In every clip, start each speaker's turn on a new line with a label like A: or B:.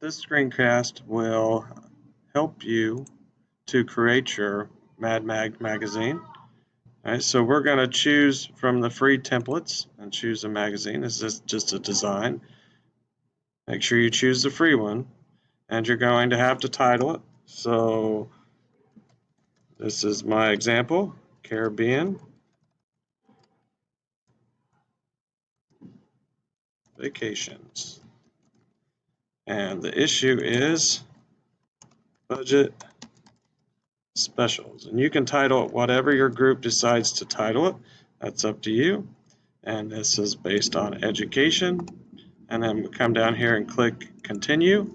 A: This screencast will help you to create your MadMagz magazine. All right, so we're going to choose from the free templates and choose a magazine. This is just a design. Make sure you choose the free one, and you're going to have to title it. So this is my example, Caribbean Vacations. And the issue is budget specials. And you can title it whatever your group decides to title it. That's up to you. And this is based on education. And then we come down here and click continue.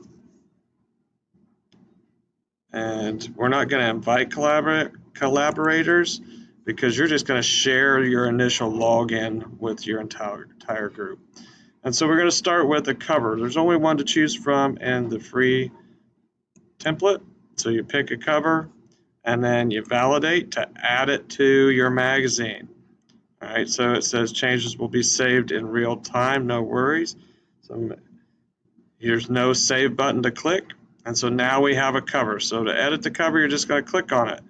A: And we're not going to invite collaborators because you're just going to share your initial login with your entire group. And so we're going to start with a cover. There's only one to choose from in the free template. So you pick a cover and then you validate to add it to your magazine. All right, so it says changes will be saved in real time, no worries. So here's no save button to click. And so now we have a cover. So to edit the cover, you're just going to click on it.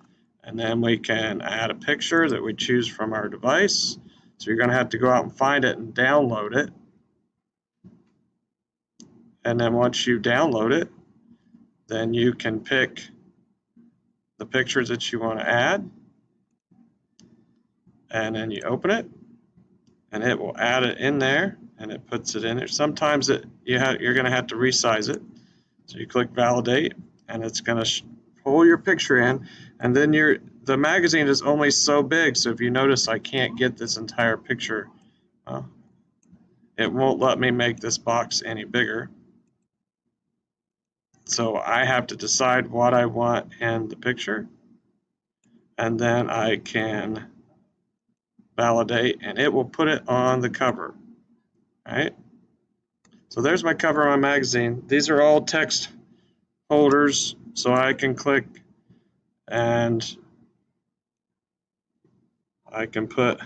A: And then we can add a picture that we choose from our device. So you're going to have to go out and find it and download it. And then once you download it, then you can pick the pictures that you want to add. And then you open it, and it will add it in there, and it puts it in there. Sometimes you're going to have to resize it. So you click validate, and it's going to pull your picture in, and then the magazine is only so big. So if you notice, I can't get this entire picture. It won't let me make this box any bigger. So I have to decide what I want in the picture, and then I can validate, and it will put it on the cover. All right. So there's my cover on my magazine. These are all text holders, so I can click and I can put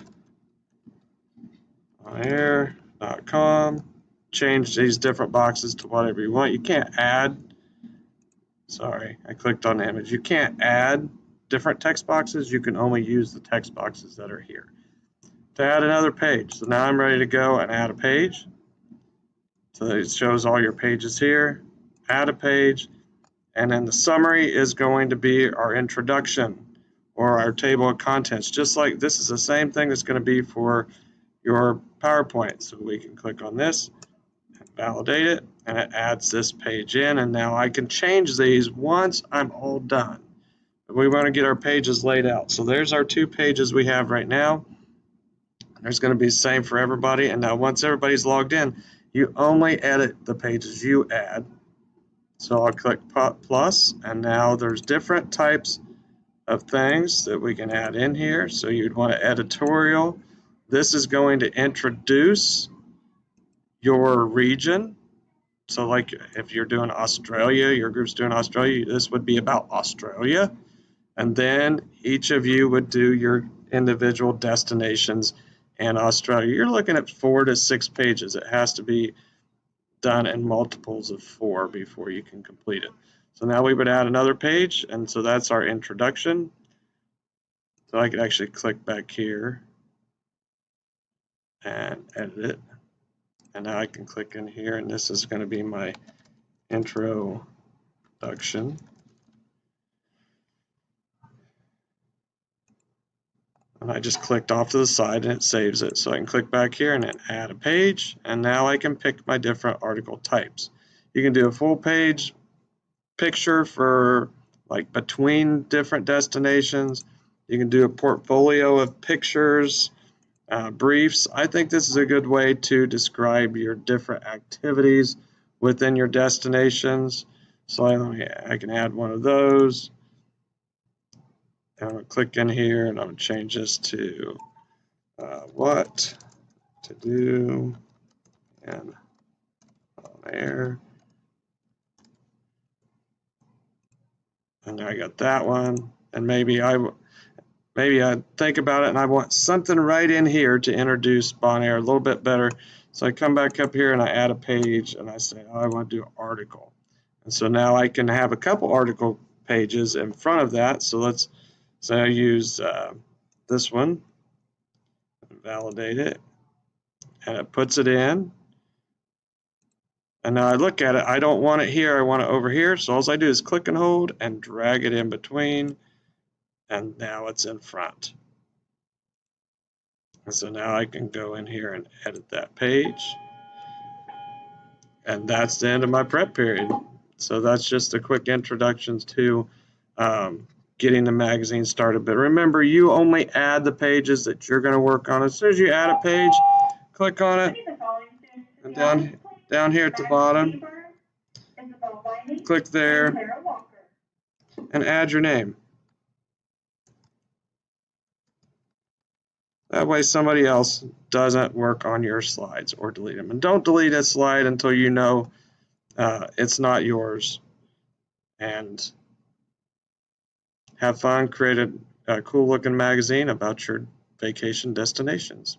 A: onair.com, change these different boxes to whatever you want. You can't add, sorry, I clicked on the image. You can't add different text boxes. You can only use the text boxes that are here. To add another page. So now I'm ready to go and add a page. So it shows all your pages here. Add a page. And then the summary is going to be our introduction or our table of contents. Just like this is the same thing that's going to be for your PowerPoint. So we can click on this and validate it, and it adds this page in. And now I can change these once I'm all done. But we want to get our pages laid out. So there's our 2 pages we have right now. There's going to be the same for everybody. And now once everybody's logged in, you only edit the pages you add. So I'll click plus, and now there's different types of things that we can add in here. So you'd want to editorial. This is going to introduce your region. So like if you're doing Australia, your group's doing Australia, this would be about Australia. And then each of you would do your individual destinations in Australia. You're looking at 4 to 6 pages. It has to be done in multiples of 4 before you can complete it. So now we would add another page, and so that's our introduction. So I could actually click back here and edit it. And now I can click in here, and this is going to be my introduction. And I just clicked off to the side and it saves it. So I can click back here and then add a page, and now I can pick my different article types. You can do a full page picture for like between different destinations. You can do a portfolio of pictures, briefs. I think this is a good way to describe your different activities within your destinations. So I can add one of those. I'm going to click in here and I'm going to change this to what to do and on air. And I got that one. And maybe I think about it and I want something right in here to introduce Bonaire a little bit better. So I come back up here and I add a page and I say, oh, I want to do an article. And so now I can have a couple article pages in front of that. So let's say I use this one, validate it, and it puts it in. And now I look at it, I don't want it here, I want it over here. So all I do is click and hold and drag it in between, and now it's in front. And so now I can go in here and edit that page. And that's the end of my prep period. So that's just a quick introduction to getting the magazine started. But remember, you only add the pages that you're going to work on. As soon as you add a page, click on it, and down here at the bottom, click there, and add your name. That way somebody else doesn't work on your slides or delete them. And don't delete a slide until you know it's not yours. And have fun, create a cool looking magazine about your vacation destinations.